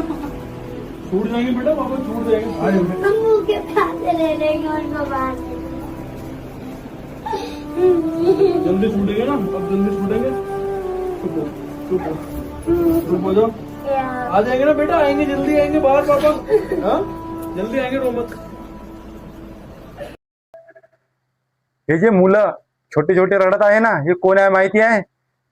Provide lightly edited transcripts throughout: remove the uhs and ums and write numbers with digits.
छूट जाएंगे बेटा, पापा छूट जाएंगे। अम्मू के पैसे ले लेंगे उनको बाहर से। जल्दी छूटेंगे ना, अब जल्दी छूटेंगे। चुप हो, चुप हो, चुप हो जाओ। आ जाएंगे ना बेटा, आएंगे, जल्दी आएंगे बाहर पापा। हाँ जल्दी आएंगे, रो मत। हे जे मुलं छोटे छोटे रडत आहे ना, हे कोण आहे माहिती आहे?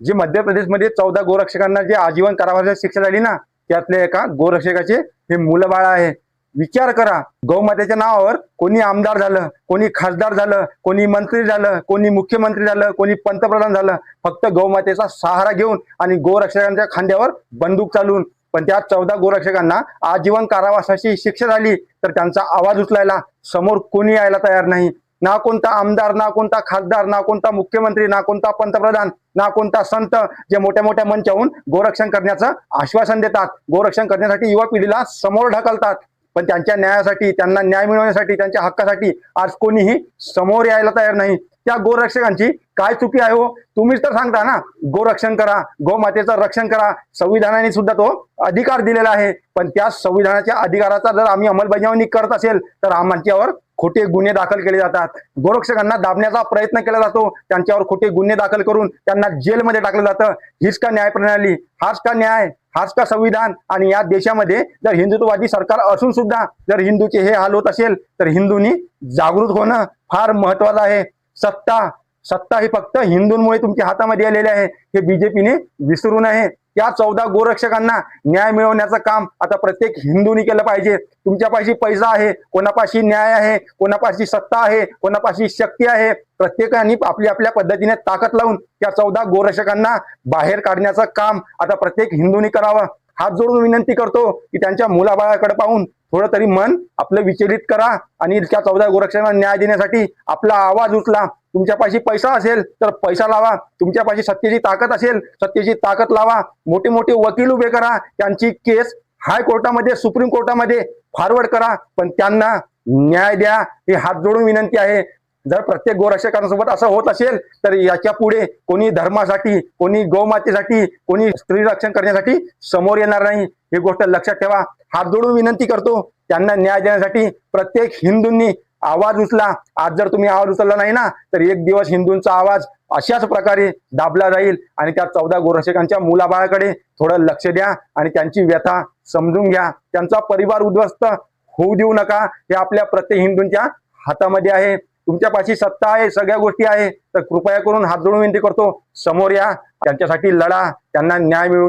जे मध्य प्रदेशमध्ये 14 गोरक्षकांना जे आजीवन कारावासाची शिक्षा झाली ना, त्यातले एका गोरक्षकाचे हे मुलं बाळ आहे। विचार करा, गौमातेच्या नावावर कोणी आमदार झालं, कोणी खासदार झालं, कोणी मंत्री झालं, कोणी मुख्यमंत्री झालं, कोणी पंतप्रधान झालं, फक्त गौमातेचा सहारा घेऊन आणि गोरक्षकांच्या खांद्यावर बंदूक चालवून। पण त्या 14 गोरक्षकांना आजीवन कारावासाची शिक्षा झाली, तर त्यांचा आवाज उचलायला समोर कोणी यायला तयार नाही। ना कोणता आमदार, ना कोणता खासदार, ना कोणता मुख्यमंत्री, ना कोणता पंतप्रधान, ना कोणता संत जे मोठ्या मोठ्या मंचावरून गोरक्षण करण्याचं आश्वासन देतात, गोरक्षण करण्यासाठी युवा पिढीला समोर ढकलतात, पण त्यांच्या न्यायासाठी, त्यांना न्याय मिळवण्यासाठी, त्यांच्या हक्कासाठी आज कोणीही समोर यायला तयार नाही। त्या गोरक्षकांची काय चुकी आहे हो? तुम्हीच तर सांगता ना, गोरक्षण करा, गोमातेचं रक्षण करा। संविधानाने सुद्धा तो अधिकार दिलेला आहे, पण त्या संविधानाच्या अधिकाराचा जर आम्ही अंमलबजावणी करत असेल तर आमच्यावर खोटे गुन्हे दाखल केले जातात। गोरक्षकांना दाबण्याचा प्रयत्न केला जातो, त्यांच्यावर खोटे गुन्हे दाखल करून त्यांना जेलमध्ये टाकलं जातं। हीच का न्याय प्रणाली? हाच का न्याय? हाच का संविधान? आणि या देशामध्ये जर हिंदुत्ववादी सरकार असून सुद्धा जर हिंदूचे हे हाल होत असेल तर हिंदूंनी जागृत होणं फार महत्वाचं आहे। सत्ता ही फक्त हिंदूंमुळे तुमच्या हातामध्ये आलेली आहे, हे बीजेपीने विसरू नये। त्या 14 गोरक्षकांना न्याय मिळवण्याचं काम आता प्रत्येक हिंदूंनी केलं पाहिजे। तुमच्यापाशी पैसा आहे, कोणापाशी न्याय आहे, कोणापाशी सत्ता आहे, कोणापाशी शक्ती आहे, प्रत्येकाने आपल्या आपल्या पद्धतीने ताकद लावून त्या 14 गोरक्षकांना बाहेर काढण्याचं काम आता प्रत्येक हिंदूंनी करावं। हात जोडून विनंती करतो की त्यांच्या मुलाबाळाकडे पाहून थोडं तरी मन आपलं विचलित करा आणि त्या 14 गोरक्षकांना न्याय देण्यासाठी आपला आवाज उचला। तुमच्यापाशी पैसा असेल तर पैसा लावा, तुमच्यापाशी सत्तेची ताकद असेल सत्तेची ताकद लावा, मोठे मोठे वकील उभे करा, त्यांची केस हाय कोर्टामध्ये, सुप्रीम कोर्टामध्ये फॉरवर्ड करा, पण त्यांना न्याय द्या, ही हात जोडून विनंती आहे। जर प्रत्येक गोरक्षकांसोबत असं होत असेल तर याच्या पुढे कोणी धर्मासाठी, कोणी गौमातेसाठी, कोणी स्त्री रक्षण करण्यासाठी समोर येणार नाही, ही गोष्ट लक्षात ठेवा। हात जोडून विनंती करतो, त्यांना न्याय देण्यासाठी प्रत्येक हिंदूंनी आवाज उचला। आज जर तुम्ही आवाज उचलला नाही ना तर एक दिवस हिंदूंचा आवाज अशाच प्रकारे दाबला जाईल आणि त्या 14 गोरक्षकांच्या मुलाबाळाकडे थोडं लक्ष द्या आणि त्यांची व्यथा समजून घ्या, त्यांचा परिवार उद्ध्वस्त होऊ देऊ नका। हे आपल्या प्रत्येक हिंदूंच्या हातामध्ये आहे। तुमच्यापाशी सत्ता आहे, सगळ्या गोष्टी आहे, तर कृपया करून हात जोडून विनंती करतो, समोर या, त्यांच्यासाठी लढा, त्यांना न्याय मिळवून